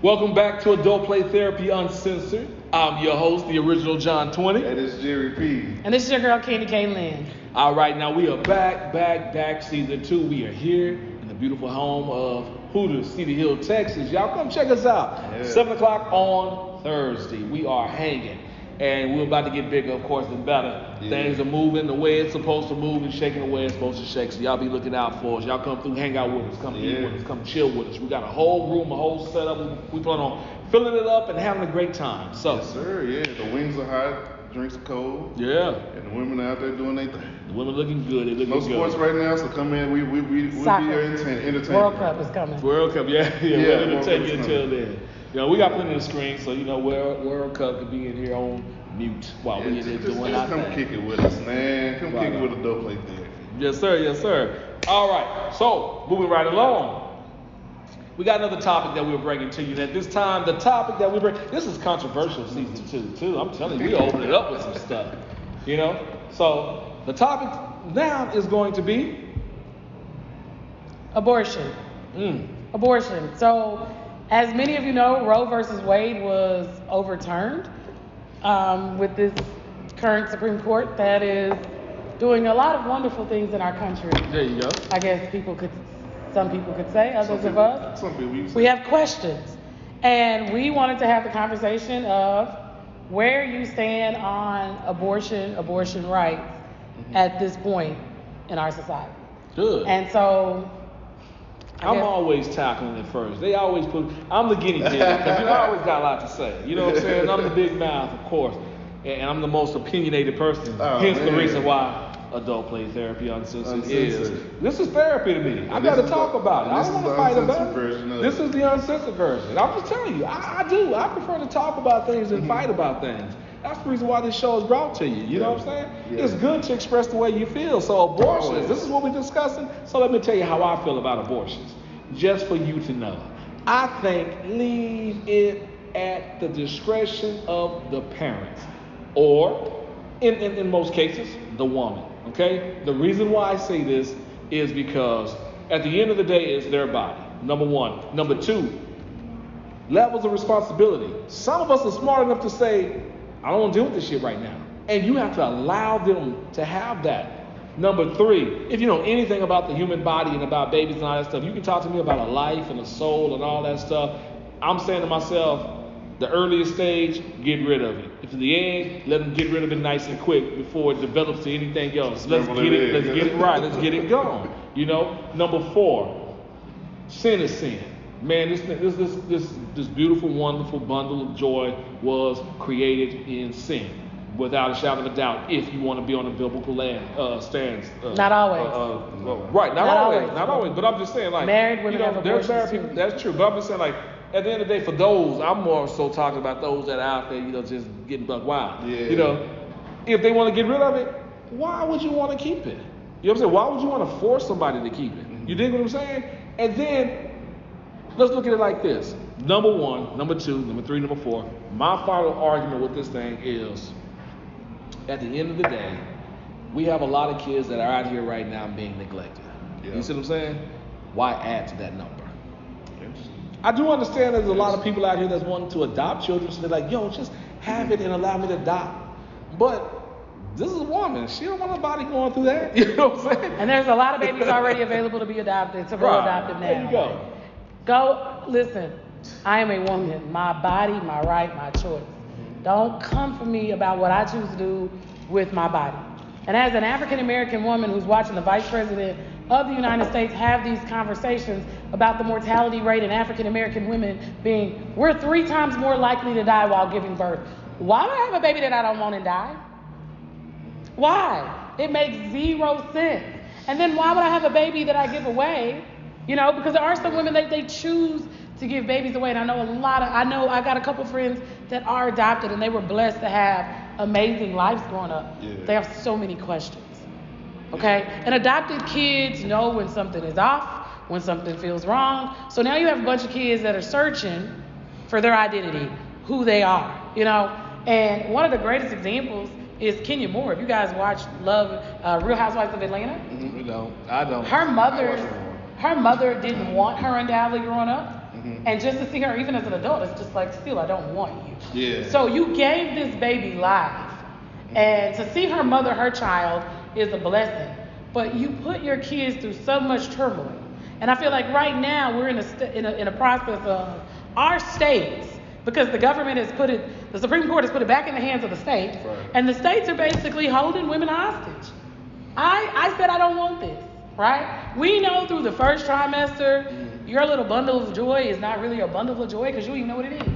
Welcome back to Adult Play Therapy Uncensored. I'm your host, the original John 20. And it's Jerry P. And this is your girl, Candi K Lynn. All right, now we are back, season 2. We are here in the beautiful home of Hooters, Cedar Hill, Texas. Y'all come check us out. Yeah. 7 o'clock on Thursday. We are hanging. And we're about to get bigger, of course, and better. Yeah. Things are moving the way it's supposed to move and shaking the way it's supposed to shake. So y'all be looking out for us. Y'all come through, hang out with us, come eat with us, come chill with us. We got a whole room, a whole setup. We plan on filling it up and having a great time. So, yes, sir. Yeah, the wings are hot, drinks are cold. Yeah. And the women are out there doing their thing. The women looking good. They looking no good. sports right now, so come in. We'll be here entertaining. World Cup is coming. World Cup, yeah. We're entertaining you until then. You know, we got plenty of screens, so you know, World Cup could be in here on mute while we in here doing our thing. Come kick it with us, man. Come kick it with Adult Play Therapy. Yes, sir. Yes, sir. All right. So, moving right along. We got another topic that we're bringing to you. And at this time, the topic that we bring, this is controversial season 2, too. I'm telling you, we open it up with some stuff. You know? So, the topic now is going to be abortion. Abortion. So, as many of you know, Roe versus Wade was overturned with this current Supreme Court that is doing a lot of wonderful things in our country. There you go. I guess some people could say, others of us. We have questions. And we wanted to have the conversation of where you stand on abortion rights at this point in our society. Good. And so I'm always tackling it first. They always I'm the guinea pig because you always got a lot to say. You know what I'm saying? I'm the big mouth, of course, and I'm the most opinionated person. Hence the reason why Adult Play Therapy Uncensored is. This is therapy to me. I got to talk about it. I don't want to fight about it. This is the uncensored version. I'm just telling you, I do. I prefer to talk about things than fight about things. That's the reason why this show is brought to you. You know what I'm saying? Yeah. It's good to express the way you feel. So abortions, this is what we're discussing. So let me tell you how I feel about abortions. Just for you to know. I think leave it at the discretion of the parents. Or, in most cases, the woman. Okay? The reason why I say this is because at the end of the day, it's their body. Number one. Number two, levels of responsibility. Some of us are smart enough to say, I don't want to deal with this shit right now. And you have to allow them to have that. Number three, if you know anything about the human body and about babies and all that stuff, you can talk to me about a life and a soul and all that stuff. I'm saying to myself, the earliest stage, get rid of it. If it's the egg, let them get rid of it nice and quick before it develops to anything else. Let's get it right. Let's get it gone. You know. Number four, sin is sin. Man, this beautiful, wonderful bundle of joy was created in sin, without a shadow of a doubt. If you want to be on a biblical stance, not always. Right, not always. But I'm just saying, like, married women have abortions too. That's true. But I'm just saying, like, at the end of the day, for those, I'm more so talking about those that are out there, you know, just getting buck wild. Yeah. You know, if they want to get rid of it, why would you want to keep it? You know what I'm saying? Why would you want to force somebody to keep it? You dig what I'm saying? And then let's look at it like this. Number one, number two, number three, number four. My final argument with this thing is, at the end of the day, we have a lot of kids that are out here right now being neglected. Yeah. You see what I'm saying? Why add to that number? I do understand there's a lot of people out here that's wanting to adopt children, so they're like, yo, just have it and allow me to adopt. But this is a woman. She don't want nobody going through that. You know what I'm saying? And there's a lot of babies already available to be adopted, so go adopt them now. There you go. Go, listen, I am a woman. My body, my right, my choice. Don't come for me about what I choose to do with my body. And as an African-American woman who's watching the Vice President of the United States have these conversations about the mortality rate in African-American women being, we're 3 times more likely to die while giving birth. Why would I have a baby that I don't want to die? Why? It makes 0 sense. And then why would I have a baby that I give away? You know, because there are some women that they choose to give babies away. And I got a couple friends that are adopted and they were blessed to have amazing lives growing up. Yeah. They have so many questions. Okay? And adopted kids know when something is off, when something feels wrong. So now you have a bunch of kids that are searching for their identity, who they are, you know? And one of the greatest examples is Kenya Moore. If you guys watch Real Housewives of Atlanta. No, I don't. Her mother didn't want her undoubtedly growing up. And just to see her, even as an adult, it's just like, still, I don't want you. Yeah. So you gave this baby life. And to see her mother her child is a blessing. But you put your kids through so much turmoil. And I feel like right now we're in a process of our states, because the government has put it, the Supreme Court has put it back in the hands of the states. Right. And the states are basically holding women hostage. I said I don't want this, right? We know through the first trimester, your little bundle of joy is not really a bundle of joy because you don't even know what it is.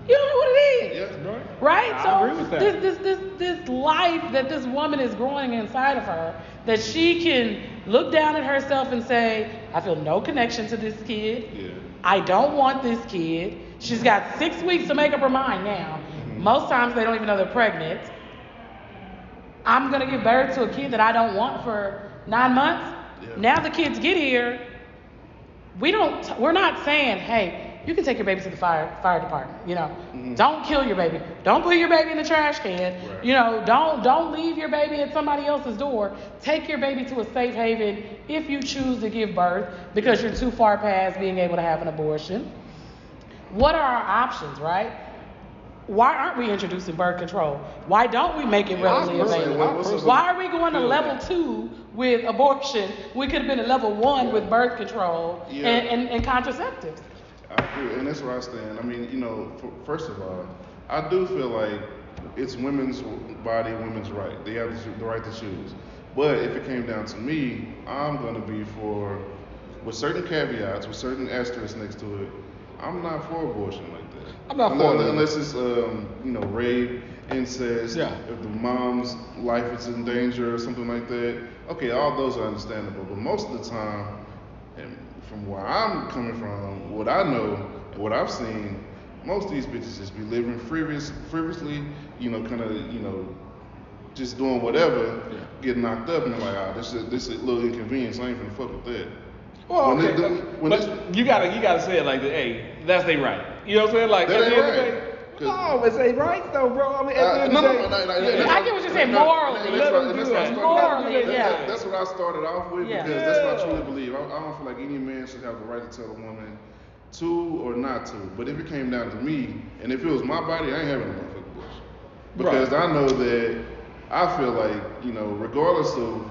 You don't know what it is. Yeah, right? I agree with that. This life that this woman is growing inside of her, that she can look down at herself and say, I feel no connection to this kid. Yeah. I don't want this kid. She's got 6 weeks to make up her mind now. Most times they don't even know they're pregnant. I'm going to give birth to a kid that I don't want for 9 months. Yeah. Now the kids get here. We're not saying, hey, you can take your baby to the fire department. You know, don't kill your baby. Don't put your baby in the trash can. Right. You know, don't leave your baby at somebody else's door. Take your baby to a safe haven if you choose to give birth because you're too far past being able to have an abortion. What are our options, right? Why aren't we introducing birth control? Why don't we make it readily available? Why are we going to level 2 with abortion? We could have been at level 1 with birth control and contraceptives. I agree, and that's where I stand. I mean, you know, first of all, I do feel like it's women's body, women's right. They have the right to choose. But if it came down to me, I'm going to be for, with certain caveats, with certain asterisks next to it, I'm not for abortion like that. I'm not for it. Unless it's, rape, incest, if the mom's life is in danger or something like that. Okay, all those are understandable. But most of the time, and from where I'm coming from, what I know and what I've seen, most of these bitches just be living frivolously, just doing whatever, get knocked up, and they're like, this is a little inconvenience. I ain't finna fuck with that. Well, you gotta say it like that. Hey, that's they right. You know what I'm saying? Like that at the ain't end of the right. day, no, it's they right though, bro. I mean, at the end of the day, I get what you're saying. Morally, that's what I started off with because that's what I truly believe. I don't feel like any man should have the right to tell a woman to or not to. But if it came down to me, and if it was my body, I ain't having a motherfucking abortion. Because I know that I feel like, regardless of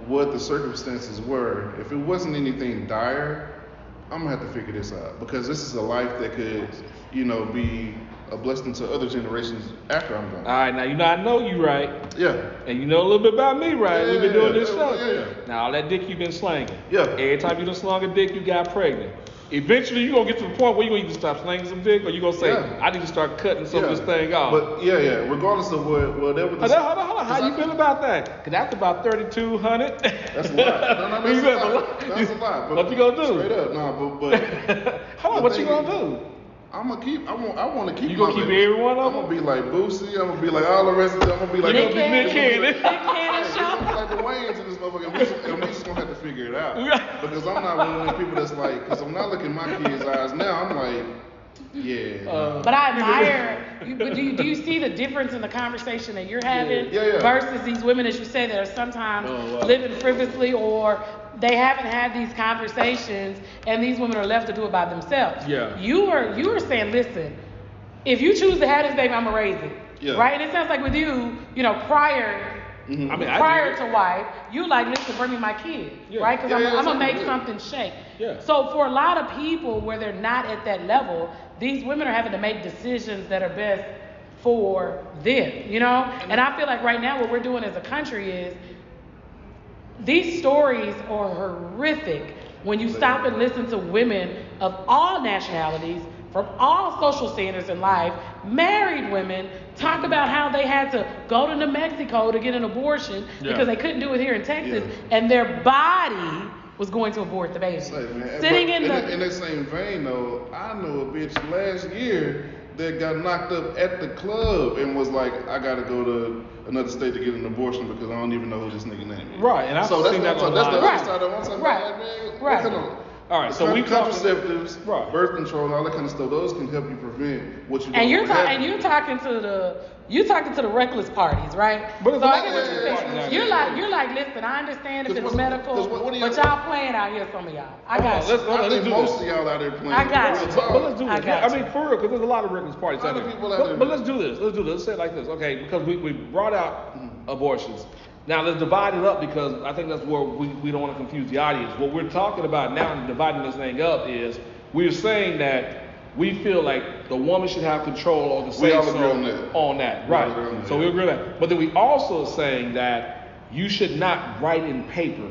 what the circumstances were, if it wasn't anything dire, I'm gonna have to figure this out because this is a life that could, be a blessing to other generations after I'm gone. All right, now I know you right. Yeah. And you know a little bit about me, right? We've been doing this show. Yeah. Now all that dick you've been slanging. Yeah. Every time you done slung a dick, you got pregnant. Eventually, you're going to get to the point where you're going to either stop slanging some dick or you're going to say, I need to start cutting some of this thing off. But, regardless of whatever the... Hold on. How you feel about that? Because that's about 3,200. That's a lot. No, that's a lot. But what you going to do? Straight up, but... Hold on, what you going to do? I'm gonna keep. I want to keep. You gonna keep every one of them? I'm gonna be like Boosie. I'm gonna be like all the rest of them. I'm gonna be like Nick Cannon. Like the Wayans in this motherfucker. And we just gonna have to figure it out. Because I'm not one of them people that's like. Because I'm not looking in my kids' eyes now. I'm like, But I admire. But do you see the difference in the conversation that you're having versus these women, as you say, that are sometimes living frivolously or they haven't had these conversations, and these women are left to do it by themselves. Yeah. You are saying, listen, if you choose to have this baby, I'm gonna raise it. Yeah. Right? And it sounds like with you, prior to wife, you like, listen, bring me my kid, right? Because I'm gonna make something shake. Yeah. So for a lot of people where they're not at that level, these women are having to make decisions that are best for them, And I feel like right now what we're doing as a country is these stories are horrific when you stop and listen to women of all nationalities, from all social standards in life, married women, talk about how they had to go to New Mexico to get an abortion because they couldn't do it here in Texas, and their body was going to abort the baby. In that same vein, though, I know a bitch last year that got knocked up at the club and was like, I gotta go to another state to get an abortion because I don't even know who this nigga name is. Right, and I've seen that on that's the other side of one time. Right. All right, so we contraceptives, birth control, all that kind of stuff. Those can help you prevent what you. And you're talking to the reckless parties, right? But so I get what you're saying. You're like, listen, I understand if it's medical, but y'all playing out here, some of y'all. I got you. I think most of y'all out there playing. I got you. But let's do this. I mean, for real, because there's a lot of reckless parties out there. But let's do this. Let's say it like this, okay? Because we brought out abortions. Now let's divide it up because I think that's where we don't want to confuse the audience. What we're talking about now and dividing this thing up is we're saying that we feel like the woman should have control or the say so on that. Right. So we agree on that. But then we also are saying that you should not write in paper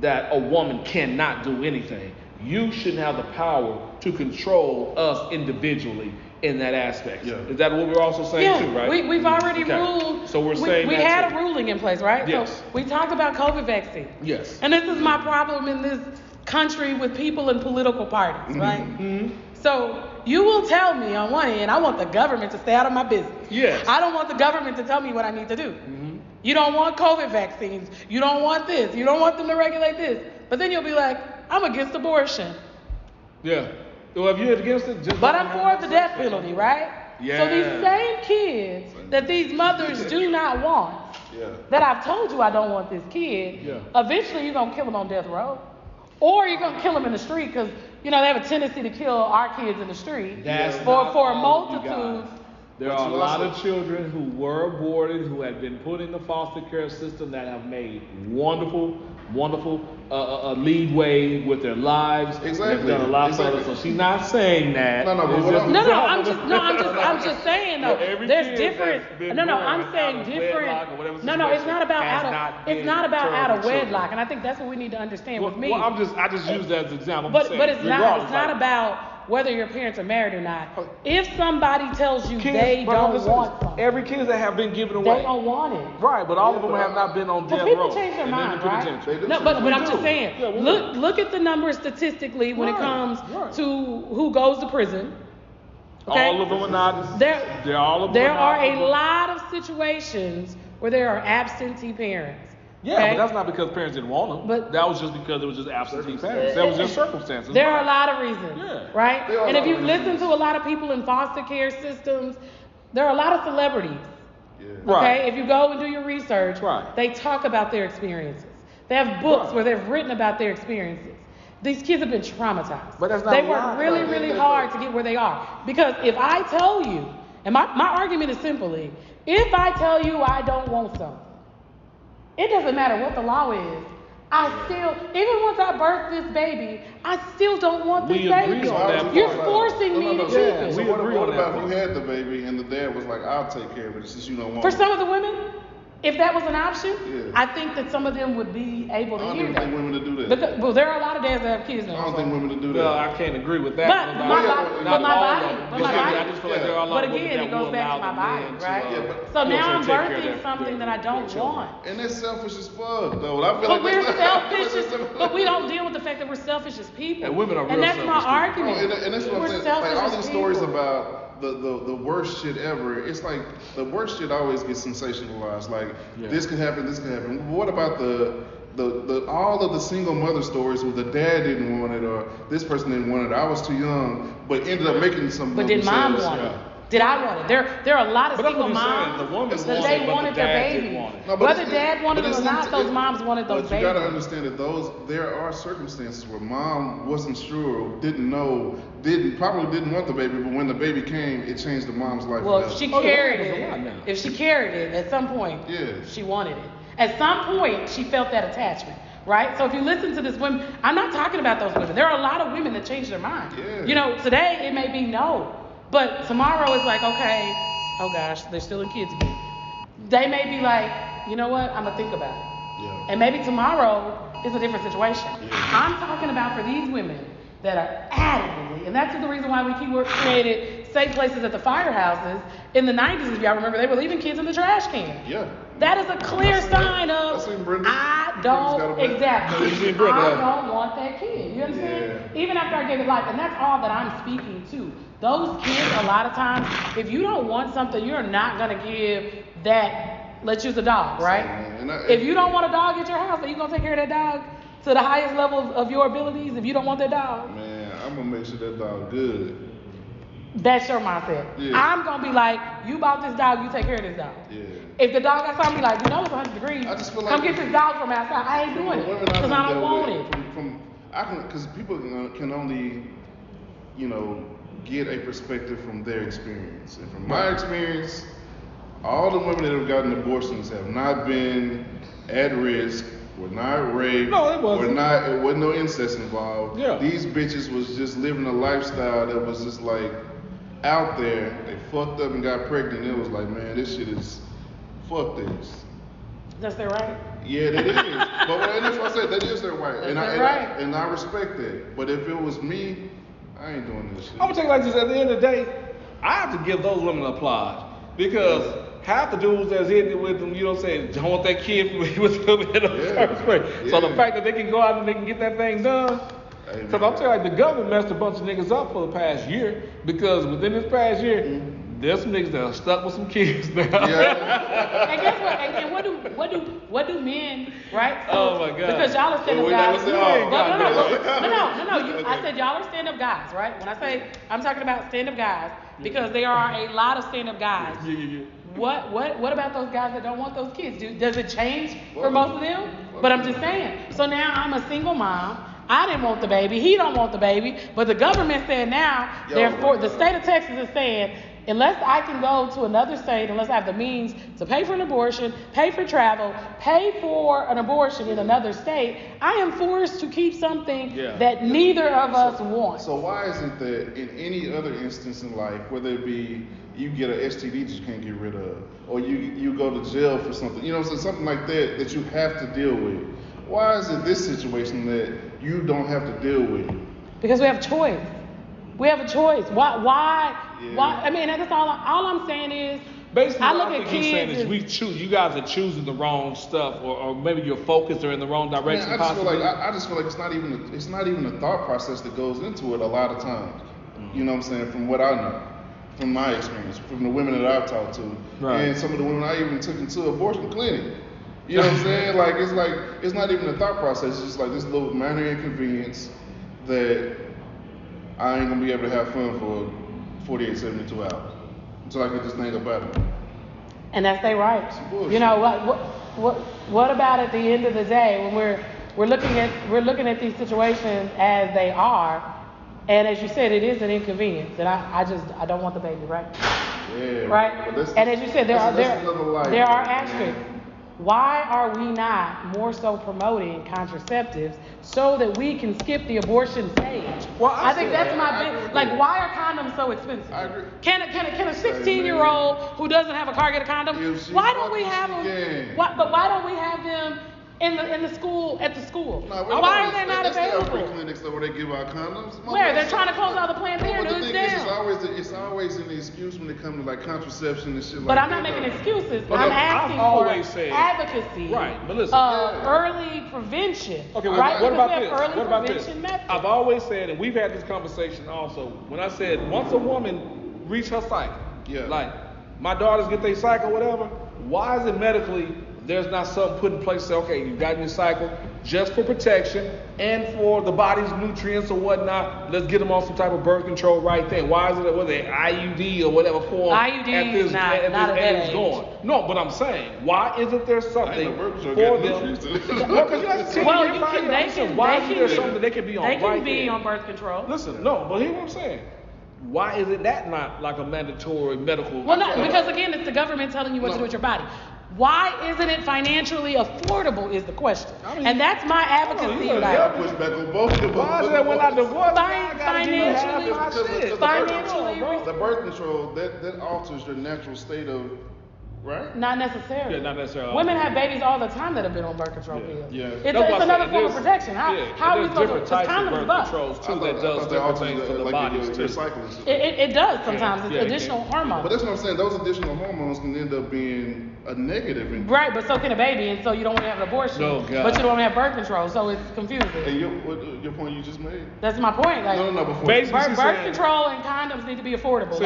that a woman cannot do anything. You shouldn't have the power to control us individually in that aspect. Yeah. Is that what we're also saying too, right? We've already ruled. So we're saying we had a ruling in place, right? Yes. So we talked about COVID vaccine. Yes. And this is my problem in this country with people in political parties, right? Mm-hmm. So you will tell me on one end, I want the government to stay out of my business. Yes. I don't want the government to tell me what I need to do. Mm-hmm. You don't want COVID vaccines. You don't want this. You don't want them to regulate this. But then you'll be like, I'm against abortion. Yeah. Well, if you're against it, but I'm for the death penalty, right? Yeah. So these same kids that these mothers do not want, that I've told you I don't want this kid, eventually you're going to kill them on death row. Or you're going to kill them in the street because, they have a tendency to kill our kids in the street for a multitude. There are a lot of children who were aborted, who have been put in the foster care system that have made wonderful leadway with their lives. Exactly. They've done a lot of stuff. So she's not saying that. I'm just saying though. There's different. I'm saying different. No, it's not about out of wedlock, and I think that's what we need to understand with me. Well, I just use that as an example. But it's not about whether your parents are married or not. If somebody tells you they don't want something. Every kid that have been given away. They don't want it. Right, but all of them have not been on death row. People change their mind, right? No, but I'm just saying, look at the numbers statistically when it comes to who goes to prison. Okay? All of them are not. There are a lot of situations where there are absentee parents. Yeah, but that's not because parents didn't want them. But that was just because it was just absentee parents. That was just circumstances. There are a lot of reasons, right? And if you listen to a lot of people in foster care systems, there are a lot of celebrities. Yeah. Okay, right. If you go and do your research, they talk about their experiences. They have books where they've written about their experiences. These kids have been traumatized. But that's not they work really, really hard to get where they are. Because if I tell you, and my argument is simply, if I tell you I don't want something, it doesn't matter what the law is. I still, even once I birth this baby, I still don't want this baby. You're forcing me to keep it. So what about if you had the baby and the dad was like, I'll take care of it since you don't want it? For some of the women, if that was an option, I think that some of them would be able to hear that. I don't think women to do that. Well, there are a lot of dads that have kids now. I don't think women to do that. Well, I can't agree with that. But I just feel like there are a lot of women that will allow the men to, right? So now I'm birthing something that I don't want. And that's selfish as fuck, though. I feel but we're selfish, but we don't deal with the fact that we're selfish as people. And women are real selfish. And that's my argument. And that's what I'm saying. Like all these stories about the worst shit ever, it's like the worst shit always gets sensationalized. Like this could happen, this could happen. But what about the all of the single mother stories where the dad didn't want it or this person didn't want it, I was too young, but ended up making some. But did mom want it? Did I want it? There are a lot of single moms that they wanted their baby. Whether dad wanted it or not, those moms wanted those babies. But you gotta understand that there are circumstances where mom wasn't sure, didn't know, probably didn't want the baby, but when the baby came, it changed the mom's life. Well, if she carried it, at some point, she wanted it. At some point, she felt that attachment. Right? So if you listen to this women, I'm not talking about those women. There are a lot of women that change their mind. Yeah. Today it may be no. But tomorrow it's like, okay, oh gosh, they're still in kids again. They may be like, you know what, I'm going to think about it. Yeah. And maybe tomorrow is a different situation. Yeah. I'm talking about for these women that are adamantly, and that's the reason why we created safe places at the firehouses. In the 90s, if y'all remember, they were leaving kids in the trash can. Yeah. That is a clear sign of, I don't want that kid. You understand? Yeah. Even after I gave it life. And that's all that I'm speaking to. Those kids, a lot of times, if you don't want something, you're not going to give that, let's use a dog, right? If you don't want a dog at your house, are you going to take care of that dog to the highest level of your abilities if you don't want that dog? Man, I'm gonna make sure that dog good. That's your mindset. Yeah. I'm gonna be like, you bought this dog, you take care of this dog. Yeah. If the dog outside, I'm be like, you know it's 100 degrees. I just feel like come get this dog from outside. I ain't doing it because I don't want it. Because people can only, get a perspective from their experience. And from my experience, all the women that have gotten abortions have not been at risk, were not raped, it wasn't no incest involved. Yeah. These bitches was just living a lifestyle that was just like out there. They fucked up and got pregnant. It was like, man, this shit is, fuck this. That's their right. Yeah, that is. But that's what I said. That is their right. That's and I respect that. But if it was me, I ain't doing this shit. I'm gonna tell you like this. At the end of the day, I have to give those women applause because half the dudes that's in it with them, don't want that kid with them in the first place. Yeah. So the fact that they can go out and they can get that thing done. Because I'm telling you, like, the government messed a bunch of niggas up for the past year because within this past year, there's some niggas that are stuck with some kids now. Yeah. And guess what? And what do men, right? So, oh my God. Because y'all are stand-up guys. No. I said y'all are stand-up guys, right? When I say I'm talking about stand-up guys, because there are a lot of stand-up guys. Yeah. What about those guys that don't want those kids? Does it change for most of them? But I'm just saying. So now I'm a single mom. I didn't want the baby. He don't want the baby. But the government said now, therefore, the state of Texas is saying, unless I can go to another state, unless I have the means to pay for an abortion, pay for travel, pay for an abortion in another state, I am forced to keep something that neither of us want. So why is it that in any other instance in life, whether it be you get an STD that you can't get rid of, or you go to jail for something, something like that you have to deal with, why is it this situation that you don't have to deal with? Because we have choice. We have a choice. Why? I mean, that's all I'm saying is, basically, I look what at he's saying kids. is we choose. You guys are choosing the wrong stuff, or maybe your focus are in the wrong direction. Man, I just feel like it's not even a thought process that goes into it a lot of times. You know what I'm saying? From what I know, from my experience, from the women that I've talked to, and some of the women I even took into abortion clinic. You know what I'm saying? It's not even a thought process. It's just like this little minor inconvenience that I ain't gonna be able to have fun for 48, 72 hours until I get this thing up out of me. And that's their right. What about at the end of the day when we're looking at these situations as they are, and as you said, it is an inconvenience, and I don't want the baby, right? Yeah. Right. And as you said, there are asterisks. Why are we not more so promoting contraceptives so that we can skip the abortion stage? Well, I think that's my big. Like, why are condoms so expensive? I agree. Can a 16-year-old who doesn't have a car get a condom? Why don't we have them? But why don't we have them in the school at the school? Why are they not available? Free clinics where they give out condoms. Where they're trying to close all the Planned Parenthoods down. It's always an excuse when it comes to like contraception and shit like that. But I'm not making excuses. But I'm asking for advocacy. Right, but listen. Early prevention. Okay, right? What about this? What about this? Methods. I've always said, and we've had this conversation also, when I said once a woman reach her cycle, like my daughters get their cycle, whatever, why is it medically there's not something put in place to say, okay, you've gotten your cycle just for protection and for the body's nutrients or whatnot, let's get them on some type of birth control right then. Why is it, whether IUD or whatever form IUD is not at that age. Going? No, but I'm saying, why isn't there something for them? Why isn't there something that they can be on right then? They can be on birth control. Listen, no, but here's what I'm saying. Why is it that not like a mandatory medical? Well, no, because again, it's the government telling you what to do with your body. Why isn't it financially affordable is the question. And that's my advocacy. Push back on both of them. Why is that when I divorce? The birth control, that alters your natural state of, right? Not necessarily. Yeah, not necessarily. Women have babies all the time that have been on birth control pills. Yeah. It's another form of protection. How are we supposed to? Different types of birth controls too that does different things for the bodies too. It does sometimes. It's additional hormones. But that's what I'm saying. Those additional hormones can end up being a negative. Right, but so can a baby, and so you don't want to have an abortion, but you don't want to have birth control, so it's confusing. And your point you just made? That's my point. Like, no, before. Birth control and condoms need to be affordable.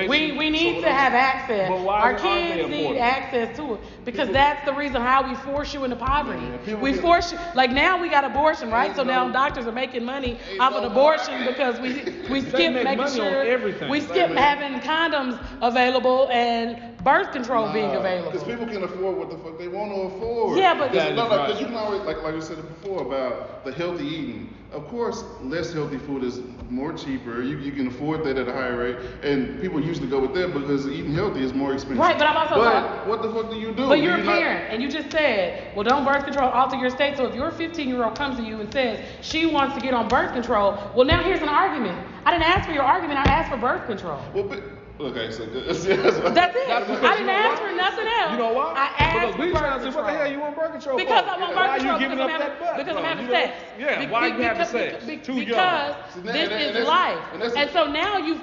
We need to have access. Our kids need access to it because that's the reason how we force you into poverty. We force you. Like now we got abortion, right? So now doctors are making money off of abortion because we skip making sure we skip having condoms available and birth control being available. Because people can afford what the fuck they want to afford. Yeah, but because you can always, like you said it before about the healthy eating. Of course, less healthy food is more cheaper. You can afford that at a higher rate, and people usually go with that because eating healthy is more expensive. Right, but I'm also talking. What the fuck do you do? But you're a parent, and you just said, well, don't birth control alter your state. So if your 15-year-old comes to you and says she wants to get on birth control, well, now here's an argument. I didn't ask for your argument. I asked for birth control. Well, okay, so that's it. I didn't ask for nothing else. You know why? I asked we for trying birth to say, control. what the hell you want birth control because for? I want birth control because I'm having sex. Yeah, why are you having sex? Because this is life. And so now you've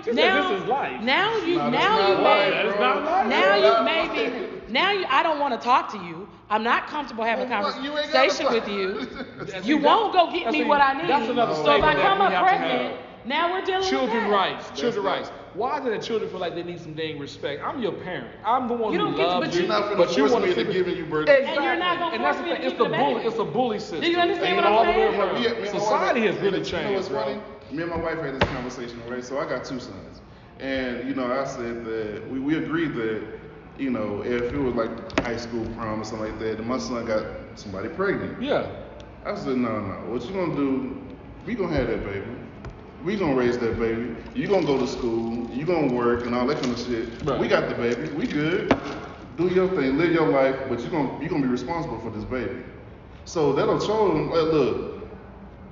I don't want to talk to you. I'm not comfortable having a conversation with you. You won't go get me what I need. So if I come up pregnant, now we're dealing with children rights. Why do the children feel like they need some dang respect? I'm your parent. I'm the one who loves you. But you want me to give you birth. Exactly. And you're not going to force me to keep the baby. It's a bully system. Do you understand what I'm saying? Society has really changed. You know what's funny? Me and my wife had this conversation, right? So I got 2 sons. And, I said that we agreed that, if it was like high school prom or something like that, and my son got somebody pregnant. Yeah. I said, no. What you going to do, we going to have that baby. We gonna raise that baby. You gonna go to school. You gonna work and all that kind of shit. Right. We got the baby. We good. Do your thing. Live your life. But you gonna be responsible for this baby. So that'll show them. Like, look,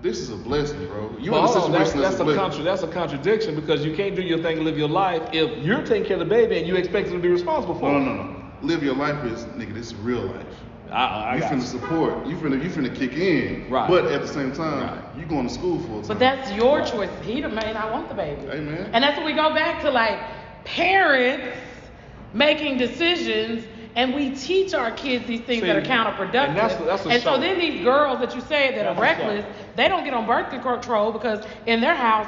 this is a blessing, bro. You in a situation that's a contradiction because you can't do your thing and live your life if you're taking care of the baby and you expect them to be responsible for it. No. Live your life is, nigga. This is real life. You finna support. You finna kick in. Right. But at the same time, you going to school full time. But that's your choice. He the man. I want the baby. Amen. And that's when we go back to like parents making decisions, and we teach our kids these things that are counterproductive. And so then these girls that you say that are reckless, they don't get on birth control because in their house,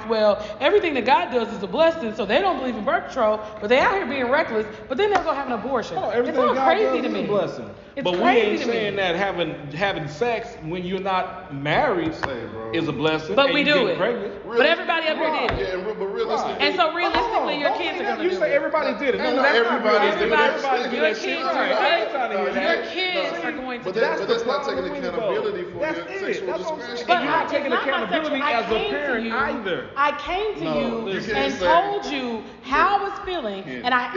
everything that God does is a blessing, so they don't believe in birth control, but they out here being reckless, but then they'll go have an abortion. Everything it's all God crazy does to me. Is a blessing. But we ain't saying that having sex when you're not married is a blessing. But we do it. Pregnant. But everybody up here did it. Yeah, but realistically. And so realistically, your kids are going to do it. You say everybody did it. No, everybody did it. Your kids are going to do it. But that's not taking accountability for your sexual expression. But you're not taking accountability as a parent either. I came to you and told you how I was feeling, and I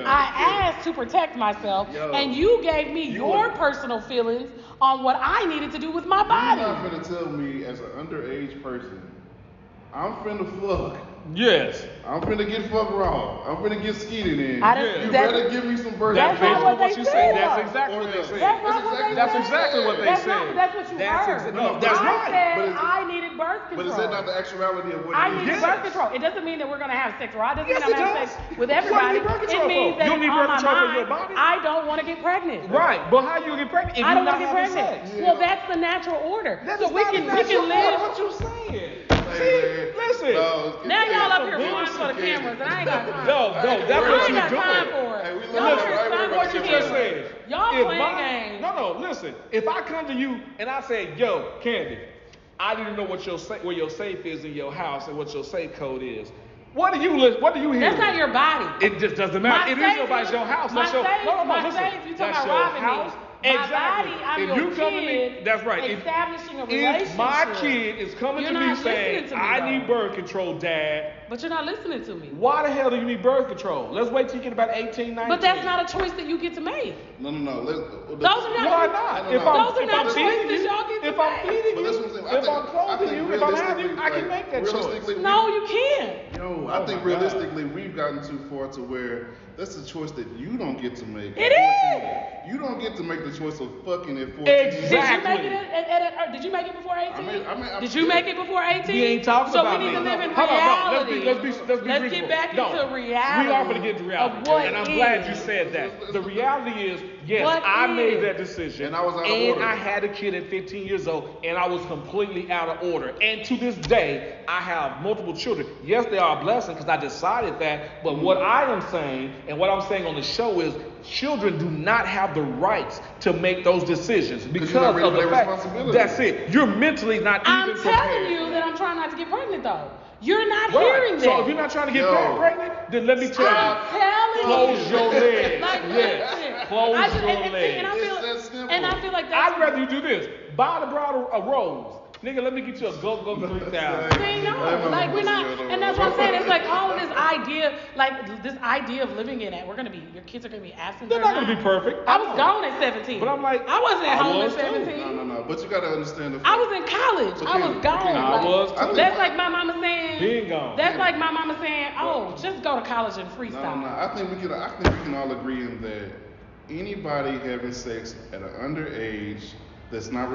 asked to protect myself, and you gave me your personal feelings on what I needed to do with my body. You're not finna tell me as an underage person, I'm finna fuck. Yes. I'm finna get fucked raw. I'm finna get skeeted in. You better give me some birth That's not what they said. That's exactly what they said. That's exactly what they said. That's what you heard. That's right. I said I needed birth control. But is that not the actuality of what it is? I needed birth control. It doesn't mean that we're going to have sex, right? It doesn't mean I'm having sex with everybody. It means that on my mind, I don't want to get pregnant. Right. But how you get pregnant if I don't you're want to not get having pregnant. sex? Well, that's the natural order. So we can live. What you saying? See, listen. Now y'all up here flying for the cameras, and I ain't got time. No, that's what you're doing. I ain't got time for it. Y'all here what you just said. Y'all playing games. No, listen. If I come to you and I say, yo, Candi, I need to know where your safe is in your house and what your safe code is. What do you hear? That's not your body. It just doesn't matter. It is your body. It's your house. My safe, you talking about robbing me. Exactly. My body, I'm if your you come to me, that's right. Establishing a relationship. If my kid is coming to me saying, I need birth control, Dad. But you're not listening to me. Why the hell do you need birth control? Let's wait till you get about 18, 19. But that's not a choice that you get to make. No. Those are not. Why not? Those are not choices y'all get to make. If I'm feeding you, if I'm clothing you, if I'm having you, I can make that choice. No, you can't. Yo, I think realistically we've gotten too far to where that's a choice that you don't get to make. It is. You don't get to make the the choice of fucking at 14. Exactly. Did you make it before 18? Did you yeah. make it before 18? We ain't talking so about we need to me. live in Hold reality. on, let's be Let's get back into reality. We are going to get to reality. Of what and I'm is. glad you said that. The reality is, yes, What I is. made that decision. And I was out of and order. I had a kid at 15 years old, and I was completely out of order. And to this day, I have multiple children. Yes, they are a blessing because I decided that. But what I am saying, and what I'm saying on the show is, children do not have the rights to make those decisions because of the fact. That's it. You're mentally not even prepared. I'm telling you that I'm trying not to get pregnant though. You're not hearing that. So if you're not trying to get pregnant, then let me tell you. I'm telling close you. your legs. Like, Yes. Close your legs. And I feel like that's. I'd rather you do this. Buy the bride a rose. Nigga, let me get you a go 3,000. They know. Like we're not, and that's what I'm saying. It's like all of this idea, of living in it. Your kids are gonna be absent. They're not gonna be perfect. I was gone at 17. But I'm like, I wasn't at home at 17. No. But you gotta understand the fact. I was in college. I was gone. I was too. That's like my mama saying. Being gone. That's like my mama saying, "Oh, just go to college and freestyle." No. I think we can all agree in that anybody having sex at an underage that's not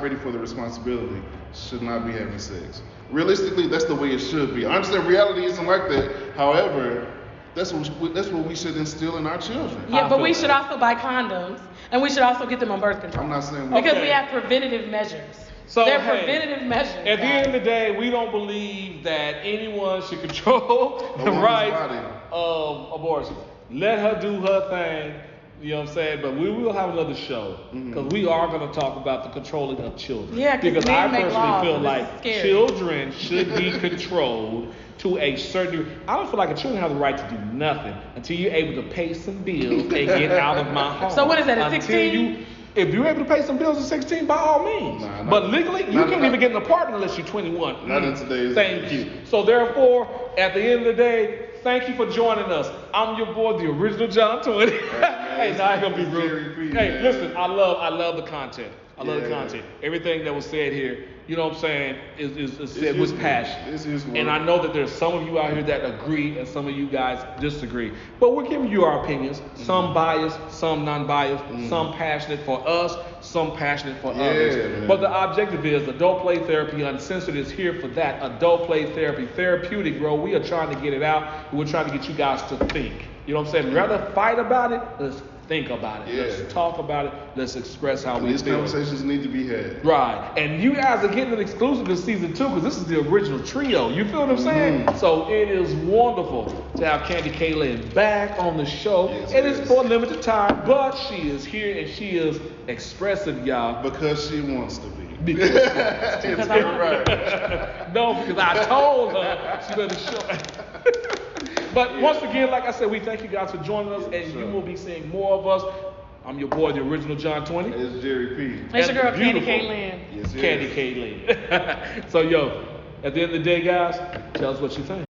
ready for the responsibility should not be having sex. Realistically, that's the way it should be. I understand reality isn't like that. However, that's what we should instill in our children. Yeah, but we should also buy condoms, and we should also get them on birth control. I'm not saying because we have preventative measures. So, they're preventative measures. At the end of the day, we don't believe that anyone should control the rights of abortion. Let her do her thing. You know what I'm saying? But we will have another show because we are going to talk about the controlling of children. Yeah, because I personally feel like scary. Children should be controlled to a certain degree. I don't feel like a children have the right to do nothing until you're able to pay some bills and get out of my home. So what is that, at 16? If you're able to pay some bills at 16, by all means. But legally, you can't even get an apartment unless you're 21. Not in today's Thank you. So therefore, at the end of the day, thank you for joining us. I'm your boy, the original John 20. Hey, now I'm gonna be rude. Hey, listen, I love the content. I love the content. Everything that was said here, you know what I'm saying, is said with passion. And I know that there's some of you out here that agree and some of you guys disagree. But we're giving you our opinions. Some biased, some non-biased, some passionate for us, some passionate for others. Man. But the objective is adult play therapy. Uncensored is here for that. Adult play therapy, therapeutic, bro. We are trying to get it out. We're trying to get you guys to think. You know what I'm saying? Rather fight about it, let's think about it. Let's talk about it. Let's express how we feel. These conversations need to be had. Right. And you guys are getting an exclusive to season 2 because this is the original trio. You feel what I'm saying? So it is wonderful to have Candi K Lynn back on the show. It is for a limited time, but she is here and she is expressive, y'all. Because she wants to be. Because right. No, because I told her she better show. But once again, like I said, we thank you guys for joining us, and you will be seeing more of us. I'm your boy, the original John 20. It's Jerry P. It's your girl, Candi K Lynn. Candi K Lynn. So, at the end of the day, guys, tell us what you think.